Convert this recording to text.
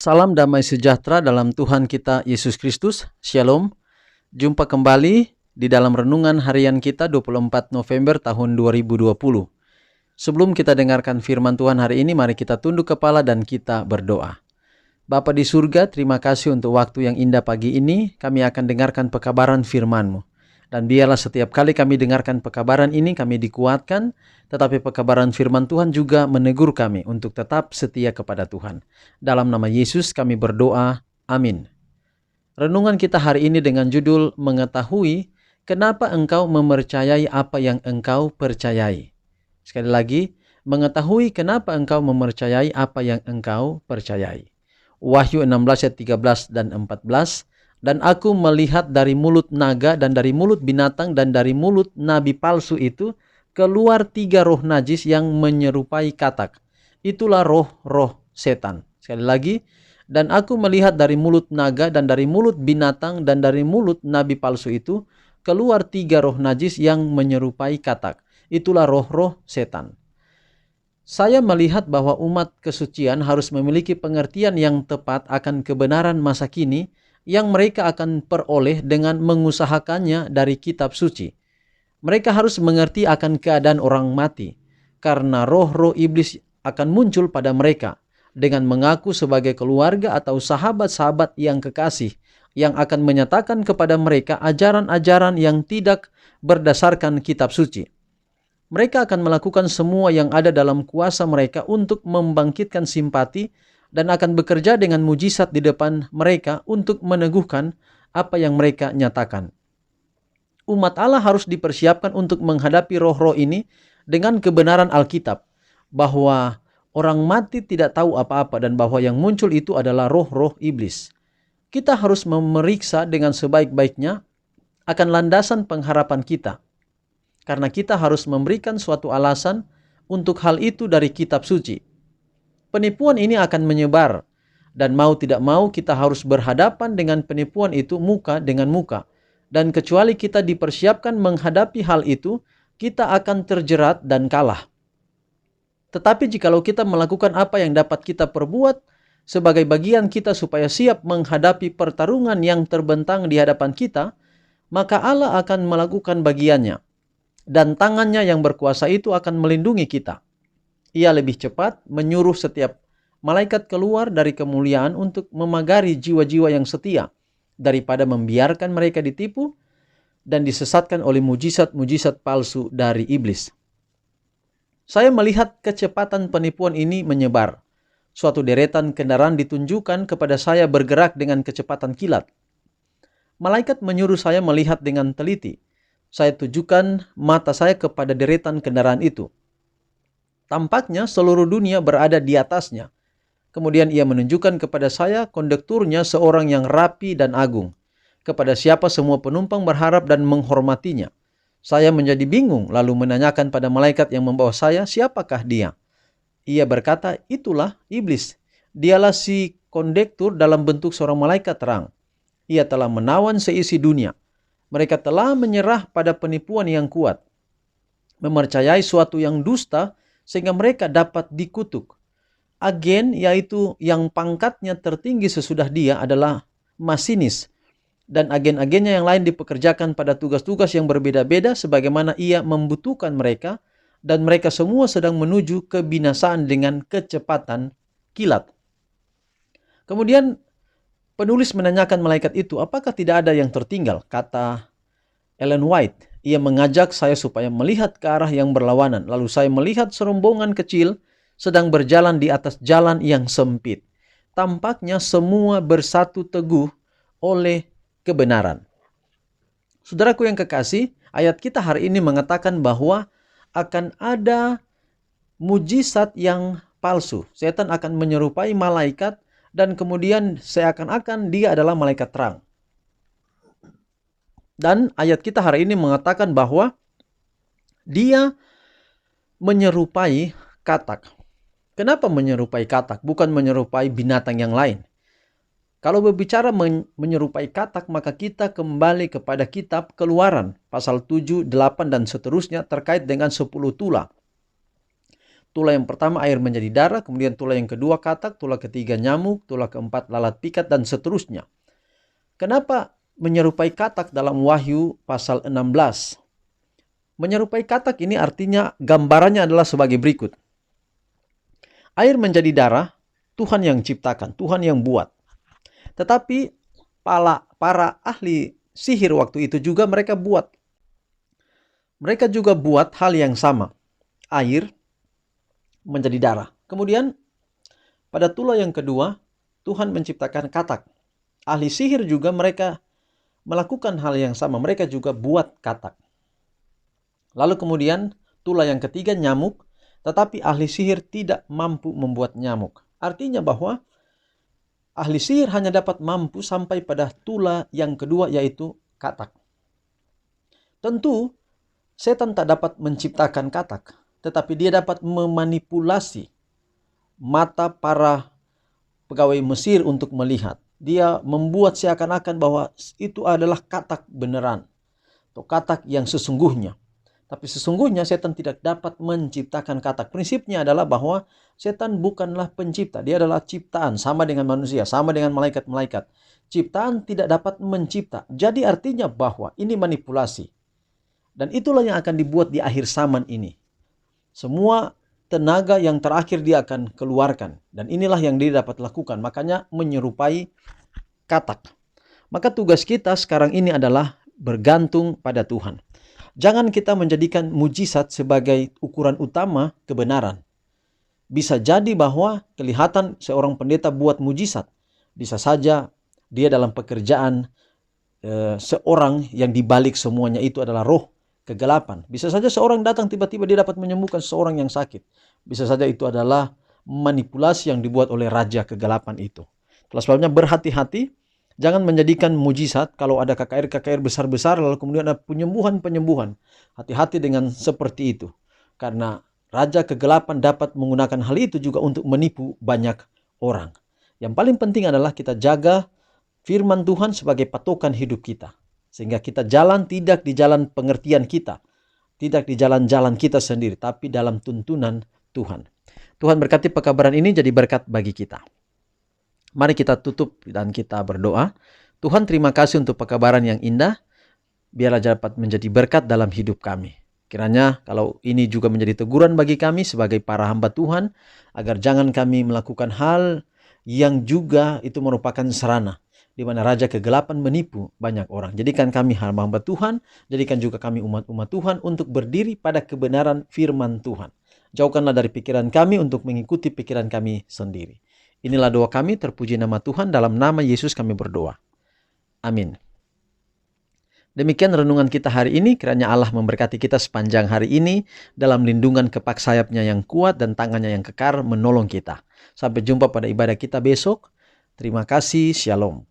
Salam damai sejahtera dalam Tuhan kita Yesus Kristus. Shalom. Jumpa kembali di dalam renungan harian kita 24 November tahun 2020. Sebelum kita dengarkan firman Tuhan hari ini, mari kita tunduk kepala dan kita berdoa. Bapa di surga, terima kasih untuk waktu yang indah pagi ini. Kami akan dengarkan pekabaran firman-Mu. Dan biarlah setiap kali kami dengarkan pekabaran ini, kami dikuatkan, tetapi pekabaran firman Tuhan juga menegur kami untuk tetap setia kepada Tuhan. Dalam nama Yesus kami berdoa, amin. Renungan kita hari ini dengan judul mengetahui kenapa engkau mempercayai apa yang engkau percayai. Sekali lagi, mengetahui kenapa engkau mempercayai apa yang engkau percayai. Wahyu 16 ayat 13 dan 14. Dan aku melihat dari mulut naga dan dari mulut binatang dan dari mulut nabi palsu itu keluar 3 roh najis yang menyerupai katak. Itulah roh-roh setan. Sekali lagi, dan aku melihat dari mulut naga dan dari mulut binatang dan dari mulut nabi palsu itu keluar 3 roh najis yang menyerupai katak. Itulah roh-roh setan. Saya melihat bahwa umat kesucian harus memiliki pengertian yang tepat akan kebenaran masa kini yang mereka akan peroleh dengan mengusahakannya dari kitab suci. Mereka harus mengerti akan keadaan orang mati, karena roh-roh iblis akan muncul pada mereka dengan mengaku sebagai keluarga atau sahabat-sahabat yang kekasih, yang akan menyatakan kepada mereka ajaran-ajaran yang tidak berdasarkan kitab suci. Mereka akan melakukan semua yang ada dalam kuasa mereka untuk membangkitkan simpati dan akan bekerja dengan mujizat di depan mereka untuk meneguhkan apa yang mereka nyatakan. Umat Allah harus dipersiapkan untuk menghadapi roh-roh ini dengan kebenaran Alkitab, bahwa orang mati tidak tahu apa-apa dan bahwa yang muncul itu adalah roh-roh iblis. Kita harus memeriksa dengan sebaik-baiknya akan landasan pengharapan kita, karena kita harus memberikan suatu alasan untuk hal itu dari kitab suci. Penipuan ini akan menyebar, dan mau tidak mau kita harus berhadapan dengan penipuan itu muka dengan muka. Dan kecuali kita dipersiapkan menghadapi hal itu, kita akan terjerat dan kalah. Tetapi jikalau kita melakukan apa yang dapat kita perbuat sebagai bagian kita supaya siap menghadapi pertarungan yang terbentang di hadapan kita, maka Allah akan melakukan bagiannya, dan tangannya yang berkuasa itu akan melindungi kita. Ia lebih cepat menyuruh setiap malaikat keluar dari kemuliaan untuk memagari jiwa-jiwa yang setia daripada membiarkan mereka ditipu dan disesatkan oleh mujizat-mujizat palsu dari iblis. Saya melihat kecepatan penipuan ini menyebar. Suatu deretan kendaraan ditunjukkan kepada saya bergerak dengan kecepatan kilat. Malaikat menyuruh saya melihat dengan teliti. Saya tujukan mata saya kepada deretan kendaraan itu. Tampaknya seluruh dunia berada di atasnya. Kemudian ia menunjukkan kepada saya kondukturnya seorang yang rapi dan agung, kepada siapa semua penumpang berharap dan menghormatinya. Saya menjadi bingung lalu menanyakan pada malaikat yang membawa saya, siapakah dia? Ia berkata, itulah iblis. Dialah si konduktur dalam bentuk seorang malaikat terang. Ia telah menawan seisi dunia. Mereka telah menyerah pada penipuan yang kuat, mempercayai suatu yang dusta, sehingga mereka dapat dikutuk. Agen, yaitu yang pangkatnya tertinggi sesudah dia, adalah masinis. Dan agen-agennya yang lain dipekerjakan pada tugas-tugas yang berbeda-beda sebagaimana ia membutuhkan mereka. Dan mereka semua sedang menuju kebinasaan dengan kecepatan kilat. Kemudian penulis menanyakan malaikat itu, apakah tidak ada yang tertinggal? Kata Ellen White. Ia mengajak saya supaya melihat ke arah yang berlawanan. Lalu saya melihat serombongan kecil sedang berjalan di atas jalan yang sempit. Tampaknya semua bersatu teguh oleh kebenaran. Saudaraku yang kekasih, ayat kita hari ini mengatakan bahwa akan ada mujizat yang palsu. Setan akan menyerupai malaikat dan kemudian seakan-akan dia adalah malaikat terang. Dan ayat kita hari ini mengatakan bahwa dia menyerupai katak. Kenapa menyerupai katak? Bukan menyerupai binatang yang lain. Kalau berbicara menyerupai katak, maka kita kembali kepada kitab Keluaran, pasal 7, 8, dan seterusnya terkait dengan 10 tulah. Tulah yang pertama air menjadi darah, kemudian tulah yang kedua katak, tulah ketiga nyamuk, tulah keempat lalat pikat, dan seterusnya. Kenapa menyerupai katak dalam Wahyu pasal 16? Menyerupai katak ini artinya gambarannya adalah sebagai berikut. Air menjadi darah, Tuhan yang ciptakan, Tuhan yang buat. Tetapi para ahli sihir waktu itu juga mereka buat hal yang sama. Air menjadi darah. Kemudian pada tulah yang kedua, Tuhan menciptakan katak. Ahli sihir juga mereka melakukan hal yang sama. Mereka juga buat katak. Lalu kemudian tulah yang ketiga nyamuk, tetapi ahli sihir tidak mampu membuat nyamuk. Artinya bahwa ahli sihir hanya dapat mampu sampai pada tulah yang kedua, yaitu katak. Tentu setan tak dapat menciptakan katak, tetapi dia dapat memanipulasi mata para pegawai Mesir untuk melihat. Dia membuat seakan-akan bahwa itu adalah katak beneran, atau katak yang sesungguhnya. Tapi sesungguhnya setan tidak dapat menciptakan katak. Prinsipnya adalah bahwa setan bukanlah pencipta. Dia adalah ciptaan, sama dengan manusia, sama dengan malaikat-malaikat. Ciptaan tidak dapat mencipta. Jadi artinya bahwa ini manipulasi. Dan itulah yang akan dibuat di akhir zaman ini. Semua tenaga yang terakhir dia akan keluarkan. Dan inilah yang dia dapat lakukan. Makanya menyerupai katak. Maka tugas kita sekarang ini adalah bergantung pada Tuhan. Jangan kita menjadikan mujizat sebagai ukuran utama kebenaran. Bisa jadi bahwa kelihatan seorang pendeta buat mujizat. Bisa saja dia dalam pekerjaan seorang yang dibalik semuanya itu adalah roh kegelapan. Bisa saja seorang datang tiba-tiba dia dapat menyembuhkan seorang yang sakit. Bisa saja itu adalah manipulasi yang dibuat oleh raja kegelapan itu. Itulah sebabnya berhati-hati. Jangan menjadikan mujizat kalau ada KKR besar-besar lalu kemudian ada penyembuhan. Hati-hati dengan seperti itu. Karena raja kegelapan dapat menggunakan hal itu juga untuk menipu banyak orang. Yang paling penting adalah kita jaga firman Tuhan sebagai patokan hidup kita. Sehingga kita jalan tidak di jalan pengertian kita. Tidak di jalan-jalan kita sendiri. Tapi dalam tuntunan Tuhan. Tuhan berkati pekabaran ini jadi berkat bagi kita. Mari kita tutup dan kita berdoa. Tuhan, terima kasih untuk pekabaran yang indah. Biarlah dapat menjadi berkat dalam hidup kami. Kiranya kalau ini juga menjadi teguran bagi kami sebagai para hamba Tuhan. Agar jangan kami melakukan hal yang juga itu merupakan sarana. Di mana raja kegelapan menipu banyak orang. Jadikan kami hamba-hamba Tuhan. Jadikan juga kami umat-umat Tuhan untuk berdiri pada kebenaran firman Tuhan. Jauhkanlah dari pikiran kami untuk mengikuti pikiran kami sendiri. Inilah doa kami, terpuji nama Tuhan, dalam nama Yesus kami berdoa. Amin. Demikian renungan kita hari ini, kiranya Allah memberkati kita sepanjang hari ini dalam lindungan kepak sayapnya yang kuat dan tangannya yang kekar menolong kita. Sampai jumpa pada ibadah kita besok. Terima kasih, Shalom.